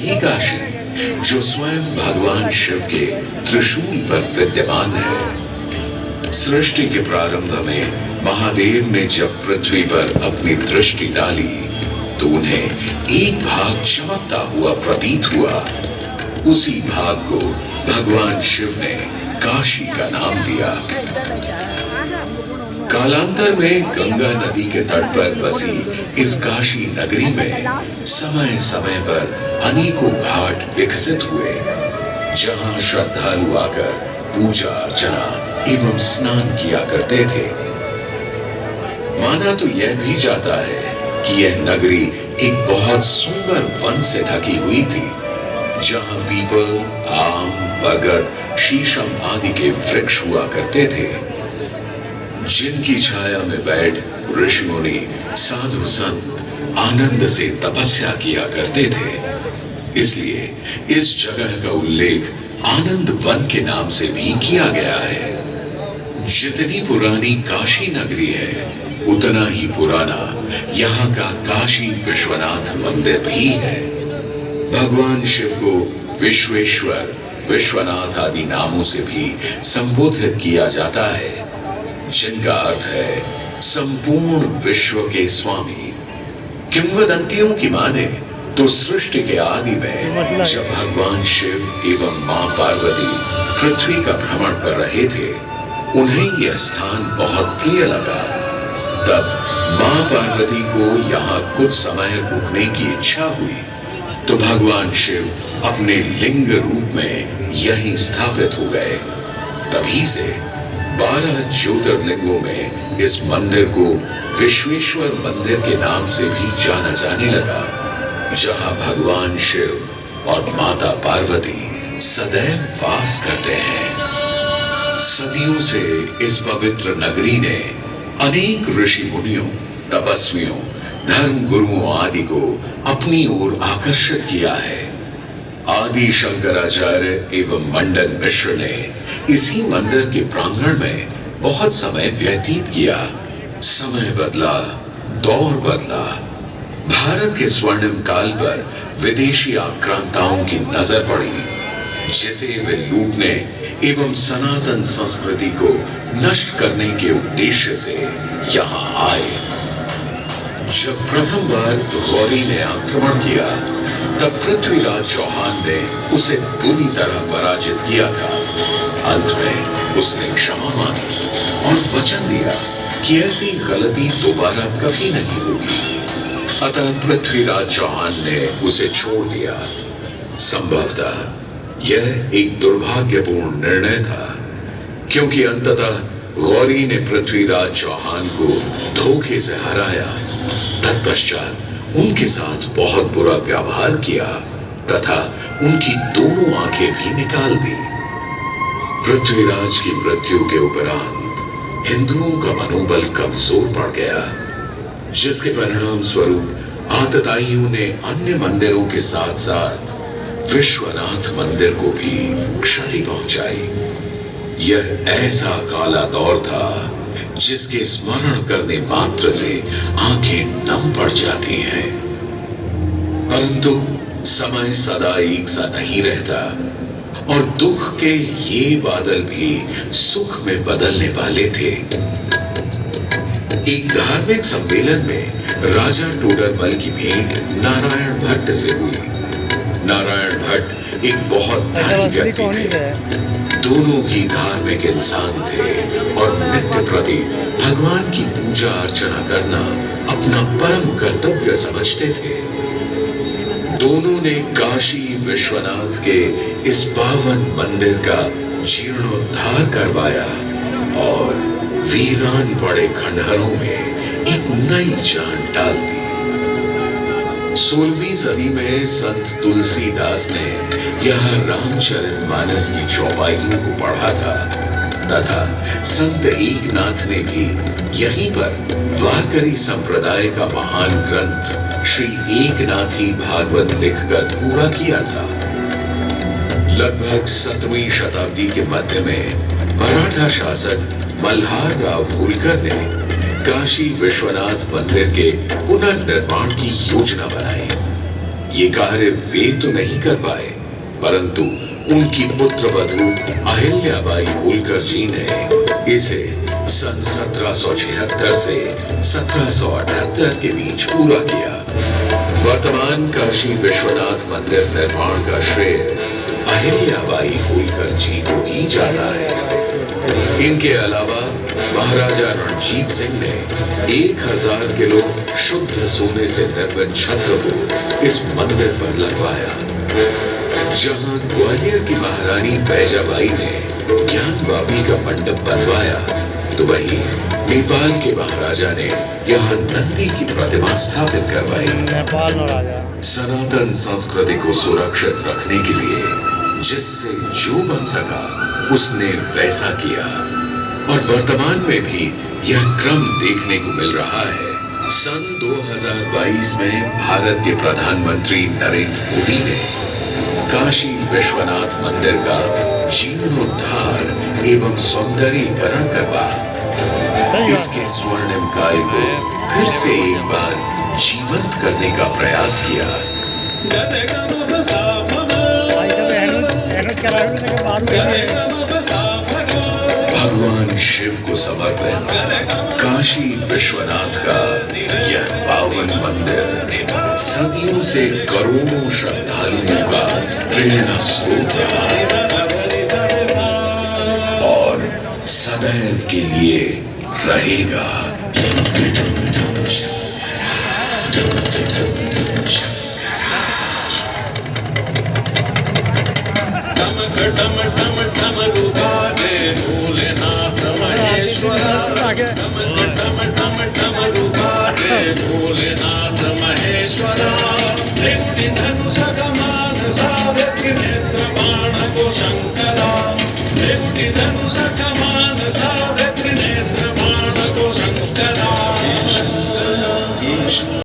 ही काशी जो स्वयं भगवान शिव के त्रिशूल पर विद्यमान है। सृष्टि के प्रारंभ में महादेव ने जब पृथ्वी पर अपनी दृष्टि डाली तो उन्हें एक भाग चमकता हुआ प्रतीत हुआ। उसी भाग को भगवान शिव ने काशी का नाम दिया। कालांतर में गंगा नदी के तट पर बसी इस काशी नगरी में समय समय पर अनेकों घाट विकसित हुए, जहां श्रद्धालु आकर पूजा अर्चना एवं स्नान किया करते थे। माना तो यह भी जाता है कि यह नगरी एक बहुत सुंदर वन से ढकी हुई थी, जहां पीपल, आम, बरगद, शीशम आदि के वृक्ष हुआ करते थे, जिनकी छाया में बैठ ऋषि मुनि, साधु संत आनंद से तपस्या किया करते थे। इसलिए इस जगह का उल्लेख आनंद वन के नाम से भी किया गया है। जितनी पुरानी काशी नगरी है, उतना ही पुराना यहाँ का काशी विश्वनाथ मंदिर भी है। भगवान शिव को विश्वेश्वर, विश्वनाथ आदि नामों से भी संबोधित किया जाता है, जिनका अर्थ है संपूर्ण विश्व के स्वामी। किंवदंतियों की माने तो सृष्टि के आदि में जब भगवान शिव एवं मां पार्वती पृथ्वी का भ्रमण कर रहे थे, उन्हें यह स्थान बहुत प्रिय लगा। तब मां पार्वती को यहाँ कुछ समय रुकने की इच्छा हुई, तो भगवान शिव अपने लिंग रूप में यहीं स्थापित हो गए। तभी से 12 ज्योतिर्लिंगों में इस मंदिर को विश्वेश्वर मंदिर के नाम से भी जाना जाने लगा, जहां भगवान शिव और माता पार्वती सदैव वास करते हैं। सदियों से इस पवित्र नगरी ने अनेक ऋषि मुनियों, तपस्वियों, धर्म गुरुओं आदि को अपनी ओर आकर्षित किया है। आदि शंकराचार्य एवं मंडन मिश्र ने इसी मंदिर के प्रांगण में बहुत समय व्यतीत किया। समय बदला, दौर बदला। भारत के स्वर्णिम काल पर विदेशी आक्रांताओं की नजर पड़ी, जिसे वे लूटने एवं सनातन संस्कृति को नष्ट करने के उद्देश्य से यहाँ आए। जब प्रथम बार गौरी ने आक्रमण किया, तब पृथ्वीराज चौहान ने उसे बुरी तरह पराजित किया था। अंत में उसने क्षमा मांगी और वचन दिया कि ऐसी गलती दोबारा कभी नहीं होगी। अतः पृथ्वीराज चौहान ने उसे छोड़ दिया। संभवतः यह एक दुर्भाग्यपूर्ण निर्णय था, क्योंकि अंततः गौरी ने पृथ्वीराज चौहान को धोखे से हराया। तत्पश्चात उनके साथ बहुत बुरा व्यवहार किया तथा उनकी दोनों आंखें भी निकाल दी। पृथ्वीराज की मृत्यु के उपरांत हिंदुओं का मनोबल कमजोर पड़ गया, जिसके परिणाम स्वरूप आतताइयों ने अन्य मंदिरों के साथ साथ विश्वनाथ मंदिर को भी क्षति पहुंचाई। यह ऐसा काला दौर था जिसके स्मरण करने मात्र से आंखें नम पड़ जाती हैं। परंतु समय सदा एक सा नहीं रहता और दुख के ये बादल भी सुख में बदलने वाले थे। एक धार्मिक सम्मेलन में राजा टोडरमल की भेंट नारायण भट्ट से हुई। नारायण भट्ट एक बहुत धनी व्यक्ति थे। दोनों ही धार्मिक इंसान थे और नित्य प्रति भगवान की पूजा अर्चना करना अपना परम कर्तव्य समझते थे। दोनों ने काशी विश्वनाथ के इस पावन मंदिर का जीर्णोद्धार करवाया और वीरान पड़े खंडहरों में एक नई जान डाल दी। 16वीं सदी में संत तुलसीदास ने यहाँ रामचरितमानस की चौपाइयों को पढ़ा था तथा संत एकनाथ ने भी यहीं पर वारकरी संप्रदाय का महान ग्रंथ श्री एकनाथी भागवत लिखकर पूरा किया था। लगभग 7वीं शताब्दी के मध्य में मराठा शासक मल्हार राव होलकर ने काशी विश्वनाथ मंदिर के पुनर्निर्माण की योजना बनाई। ये कार्य वे तो नहीं कर पाए, परंतु उनकी पुत्रवधू अहिल्याबाई होलकर जी ने इसे सन 1776 से 1778 के बीच पूरा किया। वर्तमान काशी विश्वनाथ मंदिर निर्माण का श्रेय अहिल्याबाई होलकर जी को ही जाता है। इनके अलावा महाराजा रणजीत सिंह ने 1000 किलो शुद्ध सोने से निर्मित छत्र को इस मंदिर पर लगवाया। जहां ग्वालियर की महारानी बैजाबाई ने ज्ञानवापी का मंडप बनवाया, तो वहीं नेपाल के महाराजा ने यहाँ नंदी की प्रतिमा स्थापित करवाई। सनातन संस्कृति को सुरक्षित रखने के लिए जिससे जो बन सका उसने वैसा किया, और वर्तमान में भी यह क्रम देखने को मिल रहा है। सन 2022 में भारत के प्रधानमंत्री नरेंद्र मोदी ने काशी विश्वनाथ मंदिर का जीर्णोद्धार एवं सौंदर्यीकरण करवा इसके स्वर्णिम काल को फिर से एक बार जीवंत करने का प्रयास किया। भगवान शिव को समर्पित काशी विश्वनाथ का यह पावन मंदिर सदियों से करोड़ों श्रद्धालुओं का प्रेरणा स्रोत रहा और सदैव के लिए रहेगा। टम टम टम रुबारे भोलेनाथ महेश्वरा, टम टम टम टम रुबारे भोलेनाथ महेश्वरा। त्रिपुटी धनुष कमान सावित्री नेत्र बाण को शंकरा, त्रिपुटी धनुष